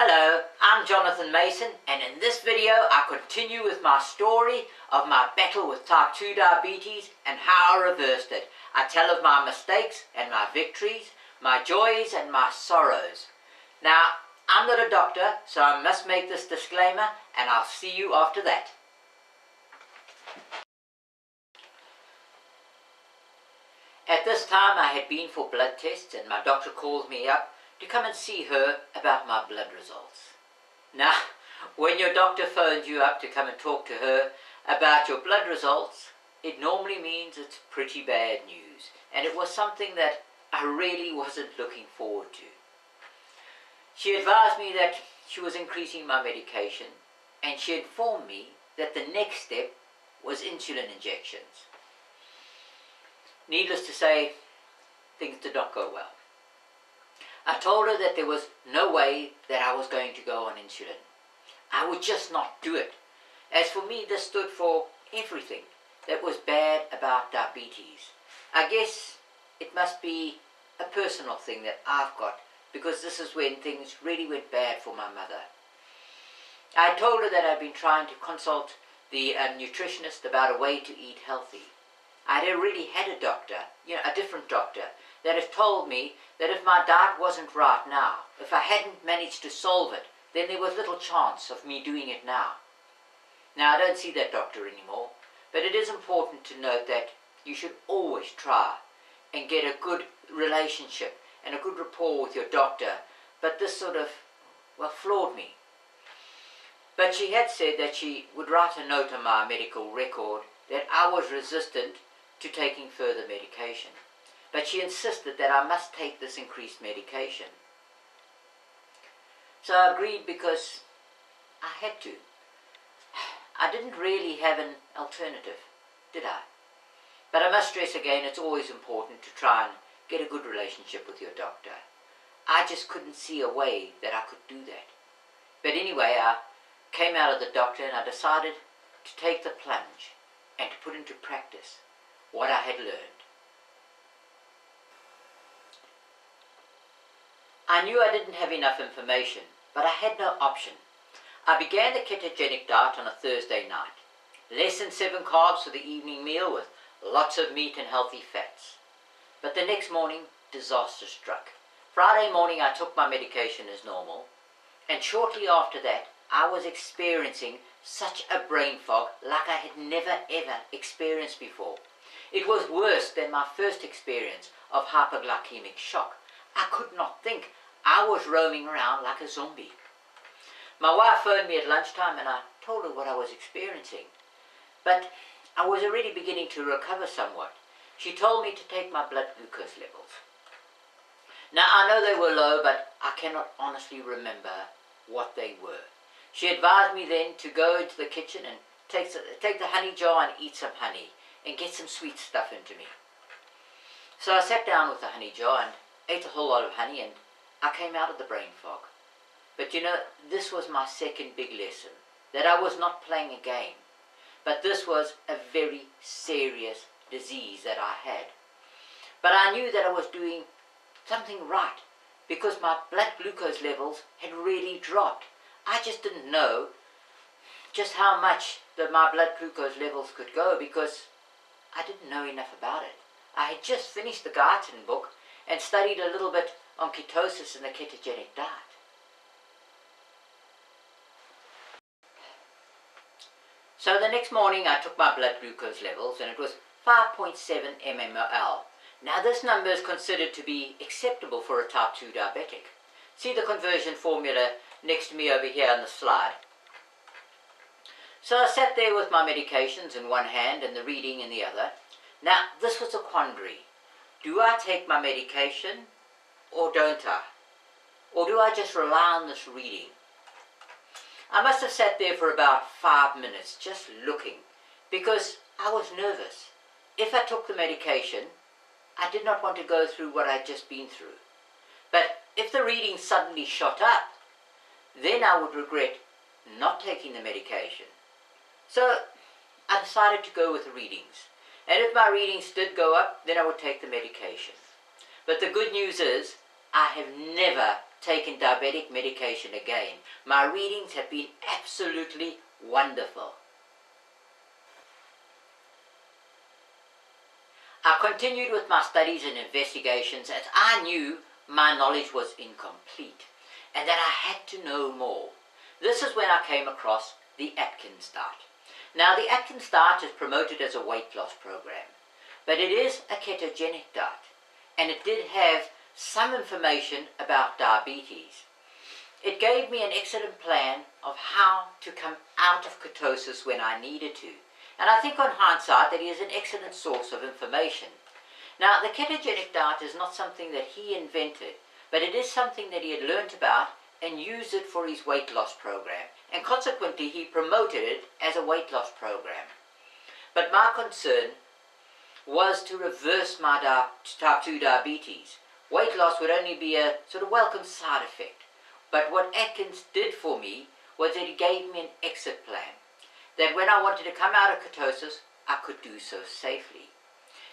Hello, I'm Jonathan Mason, and in this video I continue with my story of my battle with type 2 diabetes and how I reversed it. I tell of my mistakes and my victories, my joys and my sorrows. Now, I'm not a doctor, so I must make this disclaimer, and I'll see you after that. At this time I had been for blood tests, and my doctor called me up to come and see her about my blood results. Now, when your doctor phones you up to come and talk to her about your blood results, it normally means it's pretty bad news, and it was something that I really wasn't looking forward to. She advised me that she was increasing my medication, and she informed me that the next step was insulin injections. Needless to say, things did not go well. I told her that there was no way that I was going to go on insulin. I would just not do it. As for me, this stood for everything that was bad about diabetes. I guess it must be a personal thing that I've got, because this is when things really went bad for my mother. I told her that I'd been trying to consult the nutritionist about a way to eat healthy. I'd already had a doctor, a different doctor, that had told me that if my diet wasn't right now, if I hadn't managed to solve it, then there was little chance of me doing it now. Now, I don't see that doctor anymore, but it is important to note that you should always try and get a good relationship and a good rapport with your doctor, but this sort of, floored me. But she had said that she would write a note on my medical record that I was resistant to taking further medication. But she insisted that I must take this increased medication. So I agreed because I had to. I didn't really have an alternative, did I? But I must stress again, it's always important to try and get a good relationship with your doctor. I just couldn't see a way that I could do that. But anyway, I came out of the doctor and I decided to take the plunge and to put into practice what I had learned. I knew I didn't have enough information, but I had no option. I began the ketogenic diet on a Thursday night. Less than 7 carbs for the evening meal with lots of meat and healthy fats. But the next morning, disaster struck. Friday morning I took my medication as normal, and shortly after that I was experiencing such a brain fog like I had never ever experienced before. It was worse than my first experience of hypoglycemic shock. I could not think. I was roaming around like a zombie. My wife phoned me at lunchtime and I told her what I was experiencing. But I was already beginning to recover somewhat. She told me to take my blood glucose levels. Now I know they were low, but I cannot honestly remember what they were. She advised me then to go into the kitchen and take the honey jar and eat some honey and get some sweet stuff into me. So I sat down with the honey jar and ate a whole lot of honey, and I came out of the brain fog. But this was my second big lesson, that I was not playing a game, but this was a very serious disease that I had. But I knew that I was doing something right, because my blood glucose levels had really dropped. I just didn't know just how much that my blood glucose levels could go, because I didn't know enough about it. I had just finished the Guyton book and studied a little bit on ketosis and the ketogenic diet. So the next morning I took my blood glucose levels and it was 5.7 mmol. Now this number is considered to be acceptable for a type 2 diabetic. See the conversion formula next to me over here on the slide. So I sat there with my medications in one hand and the reading in the other. Now this was a quandary. Do I take my medication or don't I? Or do I just rely on this reading? I must have sat there for about 5 minutes just looking, because I was nervous. If I took the medication, I did not want to go through what I'd just been through. But if the reading suddenly shot up, then I would regret not taking the medication. So I decided to go with the readings. And if my readings did go up, then I would take the medication. But the good news is, I have never taken diabetic medication again. My readings have been absolutely wonderful. I continued with my studies and investigations as I knew my knowledge was incomplete and that I had to know more. This is when I came across the Atkins diet. Now, the Atkins diet is promoted as a weight loss program, but it is a ketogenic diet, and it did have some information about diabetes. It gave me an excellent plan of how to come out of ketosis when I needed to, and I think on hindsight that it is an excellent source of information. Now, the ketogenic diet is not something that he invented, but it is something that he had learnt about and used it for his weight loss program, and consequently he promoted it as a weight loss program. But my concern was to reverse my type 2 diabetes. Weight loss would only be a sort of welcome side effect, but what Atkins did for me was that he gave me an exit plan, that when I wanted to come out of ketosis, I could do so safely.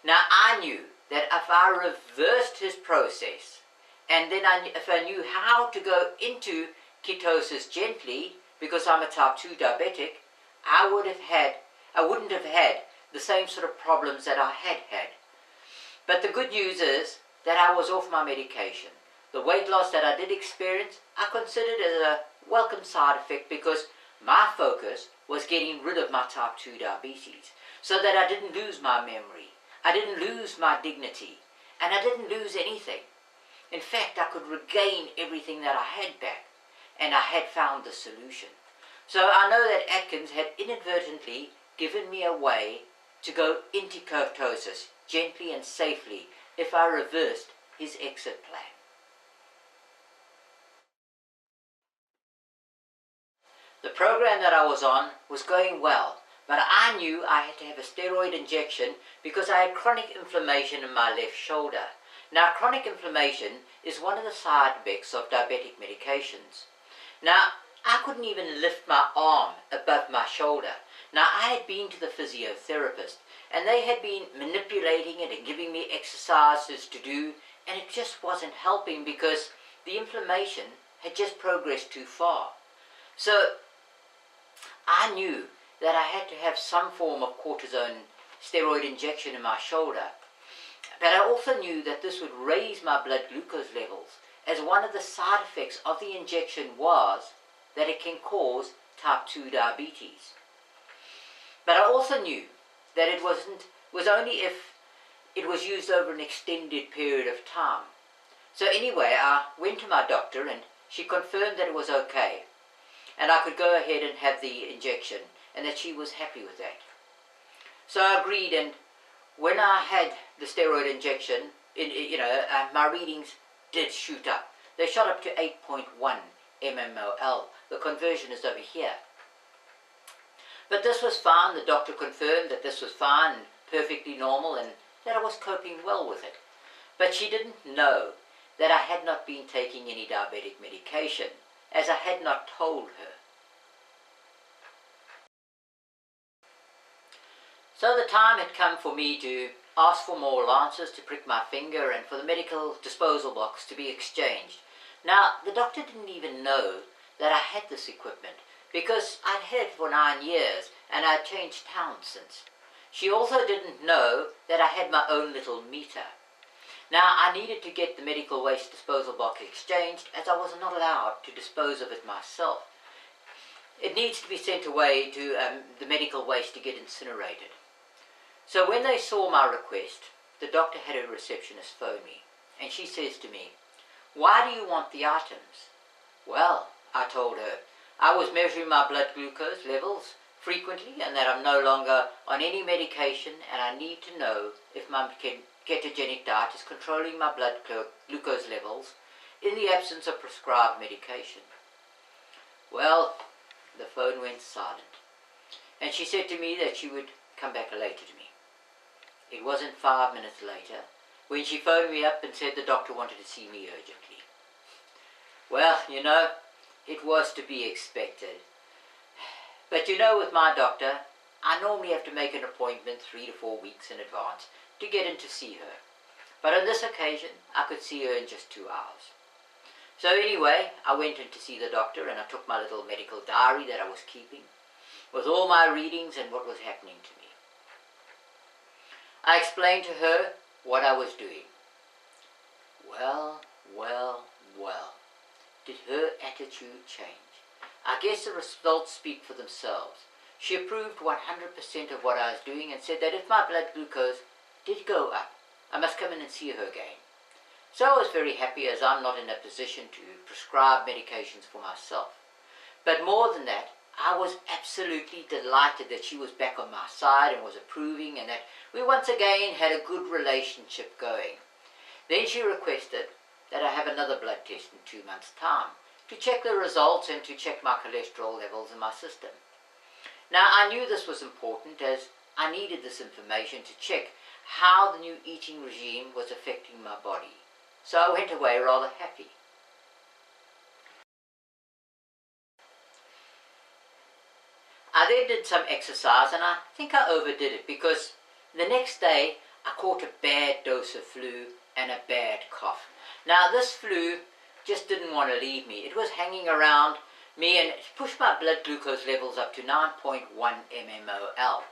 Now, I knew that if I reversed his process, and then if I knew how to go into ketosis gently, because I'm a type 2 diabetic, I wouldn't have had the same sort of problems that I had had. But the good news is that I was off my medication. The weight loss that I did experience, I considered as a welcome side effect because my focus was getting rid of my type 2 diabetes, so that I didn't lose my memory, I didn't lose my dignity, and I didn't lose anything. In fact, I could regain everything that I had back, and I had found the solution. So I know that Atkins had inadvertently given me a way to go into ketosis gently and safely if I reversed his exit plan. The program that I was on was going well, but I knew I had to have a steroid injection because I had chronic inflammation in my left shoulder. Now, chronic inflammation is one of the side effects of diabetic medications. Now, I couldn't even lift my arm above my shoulder. Now, I had been to the physiotherapist, and they had been manipulating it and giving me exercises to do, and it just wasn't helping because the inflammation had just progressed too far. So, I knew that I had to have some form of cortisone steroid injection in my shoulder. But I also knew that this would raise my blood glucose levels, as one of the side effects of the injection was that it can cause type 2 diabetes. But I also knew that it was only if it was used over an extended period of time. So anyway, I went to my doctor and she confirmed that it was okay, and I could go ahead and have the injection, and that she was happy with that. So I agreed, and when I had the steroid injection, my readings did shoot up. They shot up to 8.1 mmol. The conversion is over here. But this was fine. The doctor confirmed that this was fine and perfectly normal, and that I was coping well with it. But she didn't know that I had not been taking any diabetic medication, as I had not told her. So the time had come for me to ask for more lances to prick my finger and for the medical disposal box to be exchanged. Now, the doctor didn't even know that I had this equipment because I'd had it for 9 years and I'd changed towns since. She also didn't know that I had my own little meter. Now, I needed to get the medical waste disposal box exchanged as I was not allowed to dispose of it myself. It needs to be sent away to the medical waste to get incinerated. So when they saw my request, the doctor had a receptionist phone me, and she says to me, "Why do you want the items?" Well, I told her, I was measuring my blood glucose levels frequently and that I'm no longer on any medication, and I need to know if my ketogenic diet is controlling my blood glucose levels in the absence of prescribed medication. Well, the phone went silent, and she said to me that she would come back later to me. It wasn't 5 minutes later when she phoned me up and said the doctor wanted to see me urgently. Well, it was to be expected. But with my doctor, I normally have to make an appointment 3 to 4 weeks in advance to get in to see her. But on this occasion, I could see her in just 2 hours. So anyway, I went in to see the doctor, and I took my little medical diary that I was keeping with all my readings and what was happening to me. I explained to her what I was doing. Well, did her attitude change? I guess the results speak for themselves. She approved 100% of what I was doing and said that if my blood glucose did go up, I must come in and see her again. So I was very happy, as I'm not in a position to prescribe medications for myself. But more than that, I was absolutely delighted that she was back on my side and was approving, and that we once again had a good relationship going. Then she requested that I have another blood test in 2 months' time to check the results and to check my cholesterol levels in my system. Now, I knew this was important, as I needed this information to check how the new eating regime was affecting my body. So I went away rather happy. I then did some exercise, and I think I overdid it, because the next day I caught a bad dose of flu and a bad cough. Now, this flu just didn't want to leave me. It was hanging around me, and it pushed my blood glucose levels up to 9.1 mmol.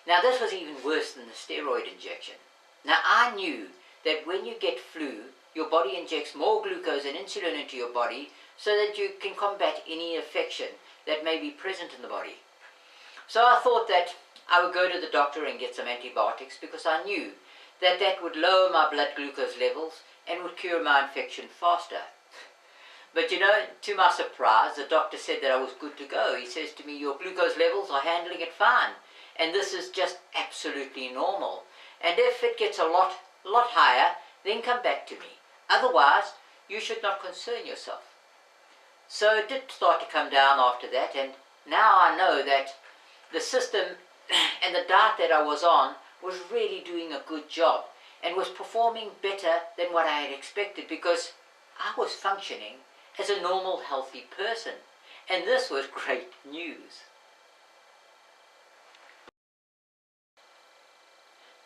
Now, this was even worse than the steroid injection. Now, I knew that when you get flu, your body injects more glucose and insulin into your body so that you can combat any infection that may be present in the body. So I thought that I would go to the doctor and get some antibiotics, because I knew that that would lower my blood glucose levels and would cure my infection faster. But you know, to my surprise, the doctor said that I was good to go. He says to me, your glucose levels are handling it fine, and this is just absolutely normal. And if it gets a lot higher, then come back to me. Otherwise, you should not concern yourself. So it did start to come down after that, and now I know that the system and the diet that I was on was really doing a good job and was performing better than what I had expected, because I was functioning as a normal, healthy person, and this was great news.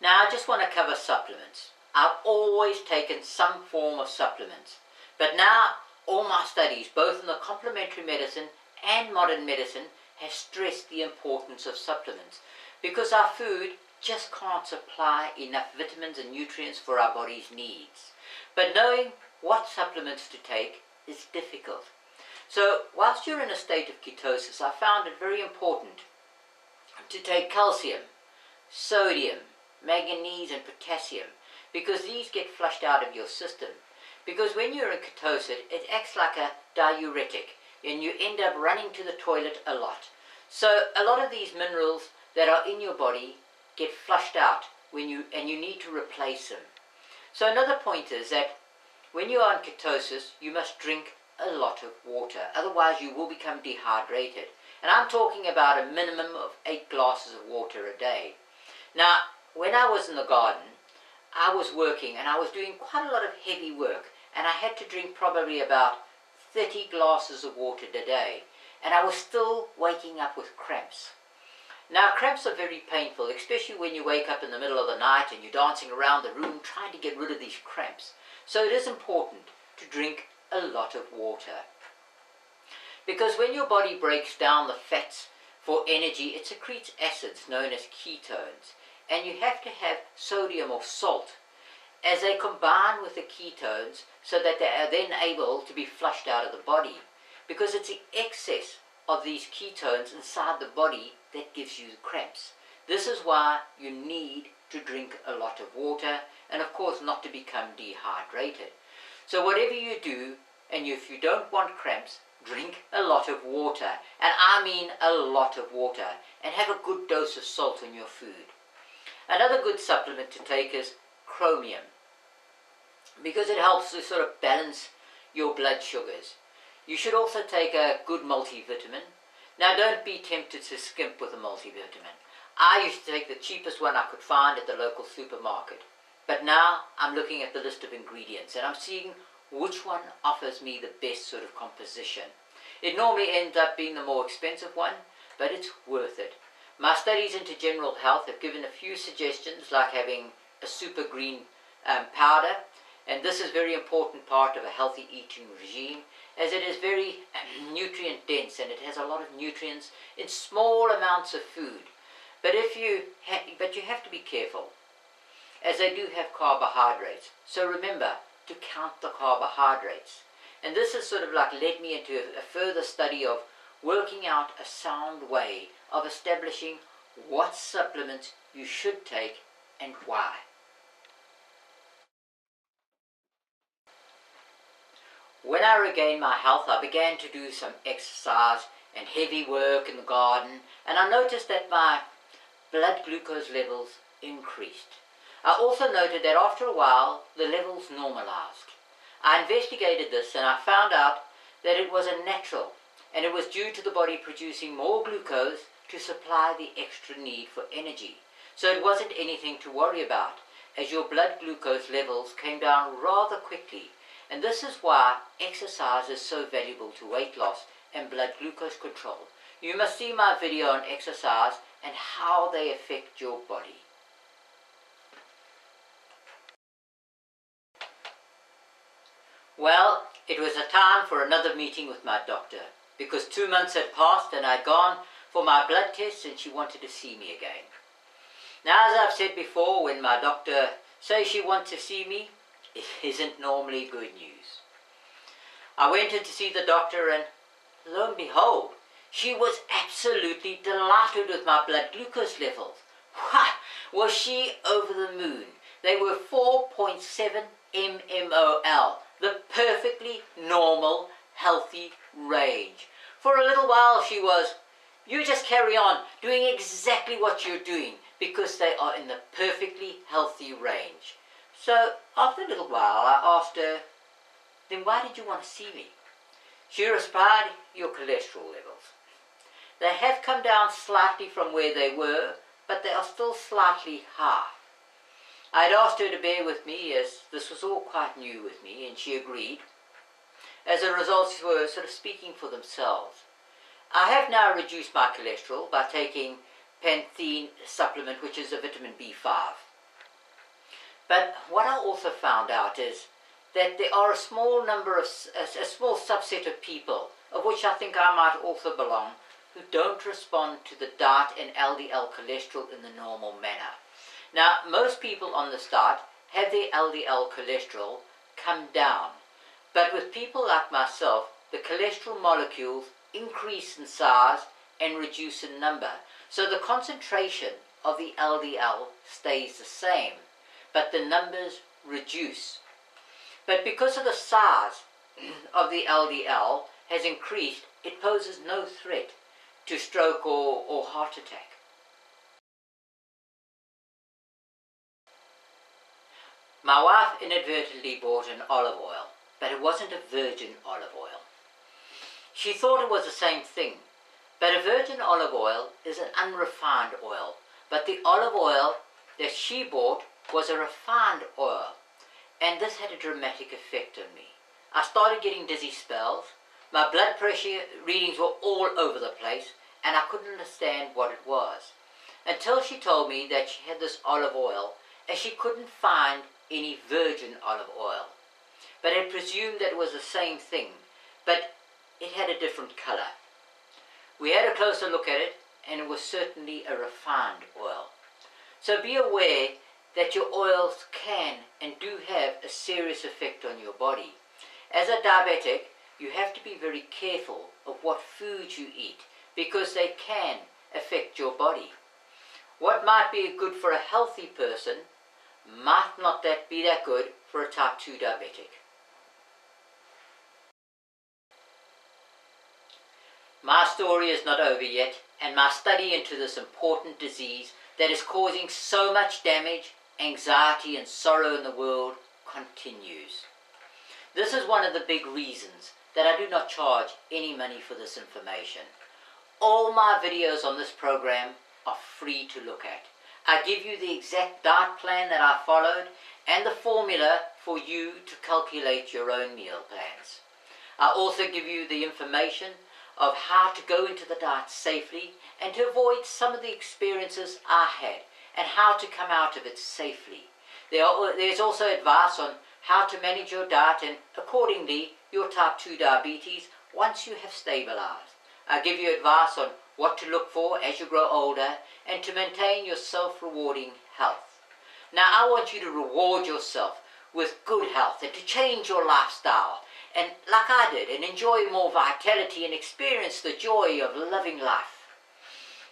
Now, I just want to cover supplements. I've always taken some form of supplements, but now all my studies, both in the complementary medicine and modern medicine, have stressed the importance of supplements, because our food just can't supply enough vitamins and nutrients for our body's needs. But knowing what supplements to take is difficult. So whilst you're in a state of ketosis, I found it very important to take calcium, sodium, manganese and potassium, because these get flushed out of your system. Because when you're in ketosis, it acts like a diuretic, and you end up running to the toilet a lot. So a lot of these minerals that are in your body get flushed out and you need to replace them. So another point is that when you are in ketosis, you must drink a lot of water, otherwise you will become dehydrated. And I'm talking about a minimum of 8 glasses of water a day. Now, when I was in the garden, I was working and I was doing quite a lot of heavy work, and I had to drink probably about 30 glasses of water a day, and I was still waking up with cramps. Now, cramps are very painful, especially when you wake up in the middle of the night and you're dancing around the room trying to get rid of these cramps. So it is important to drink a lot of water. Because when your body breaks down the fats for energy, it secretes acids known as ketones. And you have to have sodium or salt as they combine with the ketones so that they are then able to be flushed out of the body. Because it's the excess of these ketones inside the body that gives you the cramps. This is why you need to drink a lot of water, and of course not to become dehydrated. So whatever you do, and if you don't want cramps, drink a lot of water, and I mean a lot of water, and have a good dose of salt in your food. Another good supplement to take is chromium, because it helps to sort of balance your blood sugars. You should also take a good multivitamin. Now, don't be tempted to skimp with a multivitamin. I used to take the cheapest one I could find at the local supermarket, but now I'm looking at the list of ingredients and I'm seeing which one offers me the best sort of composition. It normally ends up being the more expensive one, but it's worth it. My studies into general health have given a few suggestions, like having a super green powder, And this is a very important part of a healthy eating regime, as it is very nutrient dense and it has a lot of nutrients in small amounts of food. But you have to be careful, as they do have carbohydrates. So remember to count the carbohydrates. And this has sort of like led me into a further study of working out a sound way of establishing what supplements you should take and why. When I regained my health, I began to do some exercise and heavy work in the garden, and I noticed that my blood glucose levels increased. I also noted that after a while, the levels normalized. I investigated this and I found out that it was a natural, and it was due to the body producing more glucose to supply the extra need for energy. So it wasn't anything to worry about, as your blood glucose levels came down rather quickly. And this is why exercise is so valuable to weight loss and blood glucose control. You must see my video on exercise and how they affect your body. Well, it was a time for another meeting with my doctor, because 2 months had passed and I'd gone for my blood tests and she wanted to see me again. Now, as I've said before, when my doctor says she wants to see me, it isn't normally good news. I went in to see the doctor and lo and behold, she was absolutely delighted with my blood glucose levels. Was she over the moon? They were 4.7 mmol, the perfectly normal, healthy range. For a little while she was, you just carry on doing exactly what you're doing, because they are in the perfectly healthy range. So after a little while I asked her, then why did you want to see me? She replied, your cholesterol levels. They have come down slightly from where they were, but they are still slightly high. I had asked her to bear with me, as this was all quite new with me, and she agreed, as the results were sort of speaking for themselves. I have now reduced my cholesterol by taking Pantene supplement, which is a vitamin B5. But what I also found out is that there are a small subset of people, of which I think I might also belong, who don't respond to the diet and LDL cholesterol in the normal manner. Now, most people on this diet have their LDL cholesterol come down, but with people like myself, the cholesterol molecules increase in size and reduce in number. So the concentration of the LDL stays the same, but the numbers reduce. But because of the size of the LDL has increased, it poses no threat to stroke or heart attack. My wife inadvertently bought an olive oil, but it wasn't a virgin olive oil. She thought it was the same thing, but a virgin olive oil is an unrefined oil, but the olive oil that she bought was a refined oil, and this had a dramatic effect on me. I started getting dizzy spells, my blood pressure readings were all over the place, and I couldn't understand what it was, until she told me that she had this olive oil, as she couldn't find any virgin olive oil. But I presumed that it was the same thing, but it had a different color. We had a closer look at it, and it was certainly a refined oil. So be aware that your oils can and do have a serious effect on your body. As a diabetic, you have to be very careful of what foods you eat, because they can affect your body. What might be good for a healthy person might not be that good for a type 2 diabetic. My story is not over yet, and my study into this important disease that is causing so much damage, anxiety and sorrow in the world continues. This is one of the big reasons that I do not charge any money for this information. All my videos on this program are free to look at. I give you the exact diet plan that I followed and the formula for you to calculate your own meal plans. I also give you the information of how to go into the diet safely and to avoid some of the experiences I had and how to come out of it safely. There's also advice on how to manage your diet and accordingly your type 2 diabetes once you have stabilized. I'll give you advice on what to look for as you grow older and to maintain your self-rewarding health. Now I want you to reward yourself with good health and to change your lifestyle and like I did and enjoy more vitality and experience the joy of living life.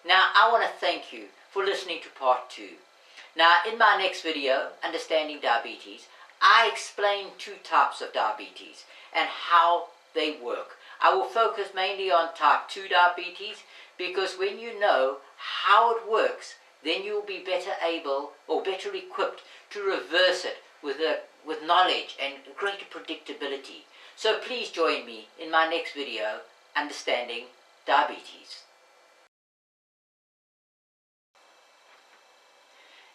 Now I want to thank you for listening to part 2. Now in my next video, Understanding Diabetes, I explain 2 types of diabetes and how they work. I will focus mainly on type 2 diabetes because when you know how it works, then you will be better able or better equipped to reverse it with knowledge and greater predictability. So please join me in my next video, Understanding Diabetes.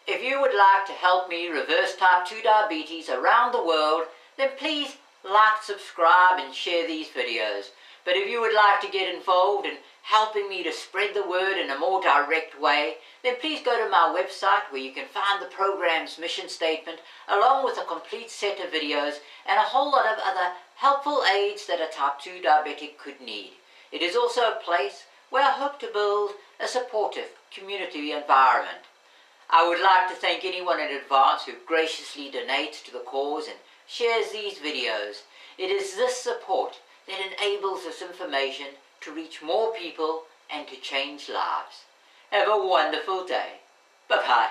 If you would like to help me reverse type 2 diabetes around the world, then please like, subscribe and share these videos. But if you would like to get involved in helping me to spread the word in a more direct way, then please go to my website where you can find the program's mission statement along with a complete set of videos and a whole lot of other helpful aids that a type 2 diabetic could need. It is also a place where I hope to build a supportive community environment. I would like to thank anyone in advance who graciously donates to the cause and shares these videos. It is this support that enables this information to reach more people and to change lives. Have a wonderful day. Bye-bye.